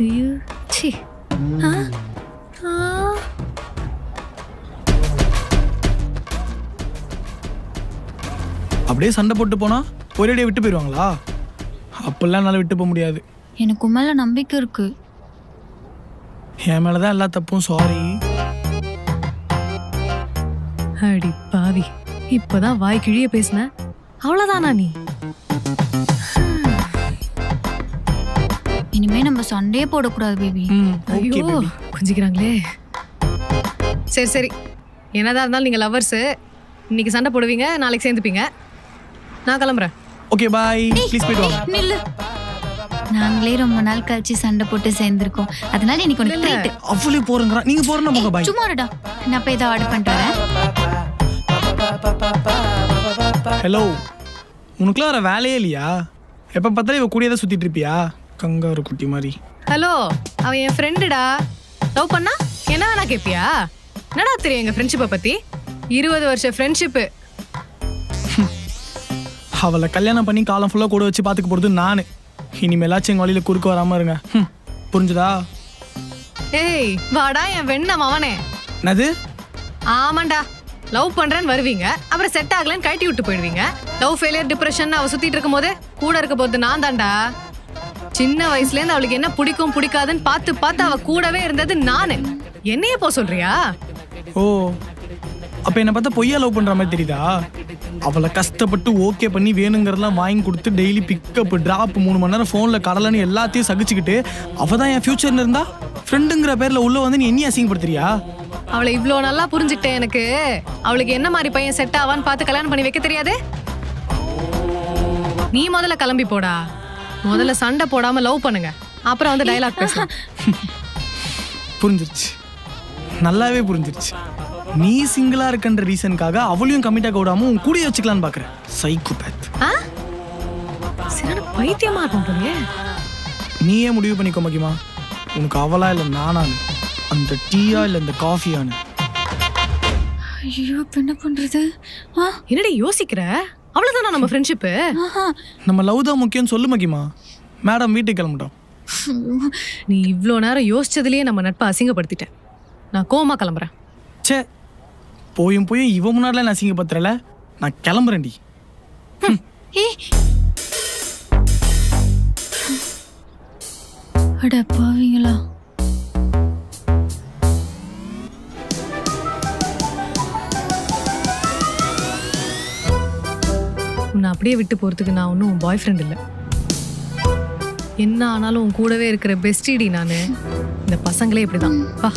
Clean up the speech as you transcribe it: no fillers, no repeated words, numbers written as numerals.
ஐயோ சி ஆ ஆ அப்படியே சண்டை போட்டு போனா ஒரேடியா விட்டு போயிடுவாங்களா? அப்பெல்லாம் என்னால் விட்டு போக முடியாது. எனக்கு உன் மேல நம்பிக்கை இருக்கு. என் மேலதான் எல்லா தப்பும். சாரி. அடி பாவி, இப்பதான் வாய் கிழிய பேசுன, அவ்வளவுதானா நீ? இனிமே நம்ம சண்டையே போடக்கூடாது பேபி. ஓகே ஐயோ பேபி. கொஞ்சிக்கிறாங்களே. சரி சரி, என்னதான் இருந்தாலும் நீங்க லவ்வர்ஸ். இன்னைக்கு சண்டை போடுவீங்க, நாளைக்கு சேர்ந்துப்பீங்க. நான் கிளம்புறேன். Okay bye. ப்ளீஸ் போயிட்டு வாங்க. நில்லு. நாங்களே ரொம்ப நாள் கழிச்சு சண்டை போட்டு சேர்ந்திருக்கோம். அதனால இன்னைக்கு ஒன்று ட்ரீட். அவ்வளோ போறேங்கிறா. நீங்க போறேன்னா போங்க பாய். சும்மா இருடா. நான் போய் இதை ஆர்டர் பண்ணிட்டு வரேன். ஹலோ, உனக்குலாம் வர வேலையே இல்லையா? எப்போ பார்த்தாலும் இவ கூடியதான் சுத்திட்டு இருப்பியா? கங்காரு குட்டி மாதிரி. ஹலோ, அவன் என் ஃப்ரெண்டுடா. லவ் பண்ணா என்ன வேணா கேப்பியா? என்னடா தெரியும் எங்க ஃப்ரெண்ட்ஷிப்பை பத்தி? 20 வருஷ ஃப்ரெண்ட்ஷிப்பு. அவளை கல்யாணம் பண்ணி காலம் ஃபுல்லாக கூட வச்சு பார்த்துக்க போகிறது நான். இனிமேலாச்சும் எங்கள் வழியில் குறுக்க வராமல் இருங்க. புரிஞ்சுதா? ஏய் வாடா என் வெண்ணம் அவனே. என்னது? ஆமாண்டா, லவ் பண்றேன்னு வருவீங்க, அப்புறம் செட் ஆகலன்னு கழட்டி விட்டு போயிடுவீங்க. லவ் ஃபெயிலியர் டிப்ரெஷன் அவ சுத்திட்டு இருக்கும் போது கூட இருக்க போது நான் தான்டா. சின்ன வயசுல இருந்து அவளுக்கு என்ன பிடிக்கும் பிடிக்காதுன்னு பார்த்து பார்த்து அவ கூடவே இருந்தது நானு. என்னைய போ சொல்றியா? ஓ, அப்போ என்னை பார்த்தா பொய்யா லவ் பண்ணுற மாதிரி தெரியுதா? அவளை கஷ்டப்பட்டு ஓகே பண்ணி வேணுங்கிறதெல்லாம் வாங்கி கொடுத்து டெய்லி பிக்கப் ட்ராப் 3 மணி நேரம் ஃபோனில் கடலைன்னு எல்லாத்தையும் சகிச்சுக்கிட்டு அவள் தான் என் ஃபியூச்சர்னு இருந்தா ஃப்ரெண்டுங்கிற பேரில் உள்ள வந்து நீ என்ன அசிங்கப்படுத்துறியா? அவளை இவ்ளோ நல்லா புரிஞ்சுக்கிட்டேன். எனக்கு அவளுக்கு என்ன மாதிரி பையன் செட் ஆவான்னு பார்த்து கல்யாணம் பண்ணி வைக்க தெரியாது. நீ முதல்ல கிளம்பி போடா. முதல்ல சண்டை போடாம லவ் பண்ணுங்க, அப்புறம் வந்து டயலாக் பேசலாம். புரிஞ்சிருச்சு, நல்லாவே புரிஞ்சிருச்சு. நீ சிங்கிளா இருக்கன்ற ரீசனுக்காக அவளையும் கமிட்டாக விடாம உன் கூட வச்சுக்கலான்னு பாக்குறேன். சைக்கோபேத். சரியான பைத்தியமா இருக்கும் போலயே. நீயே முடிவு பண்ணிக்கோ மகிமா. உனக்கு அவளா இல்லை நானானு, அந்த டீயா இல்லை இந்த காஃபியானு. ஐயோ என்ன பண்றது? என்னடி யோசிக்கிற? அவ்வளவுதானா நம்ம ஃப்ரெண்ட்ஷிப்பு? நம்ம லவ் தான் முக்கியம். சொல்லு மகிமா. மேடம் வீட்டுக்கு கிளம்பிட்டோம். நீ இவ்ளோ நேரம் யோசிச்சதுலயே நம்ம நட்பை அசிங்கப்படுத்திட்டேன். நான் கோமா கிளம்புறேன். சே, போயும் இவன் முன்னாடிலாம் நான் அசிங்கப்படுத்துறல. நான் கிளம்புறேன்டி. அட பாவீங்களா. உன்னை அப்படியே விட்டு போறதுக்கு நான் ஒன்றும் உன் பாய் ஃப்ரெண்ட் இல்லை. என்ன ஆனாலும் உன் கூடவே இருக்கிற பெஸ்டிடி நானு. இந்த பசங்களே இப்படிதான். வா.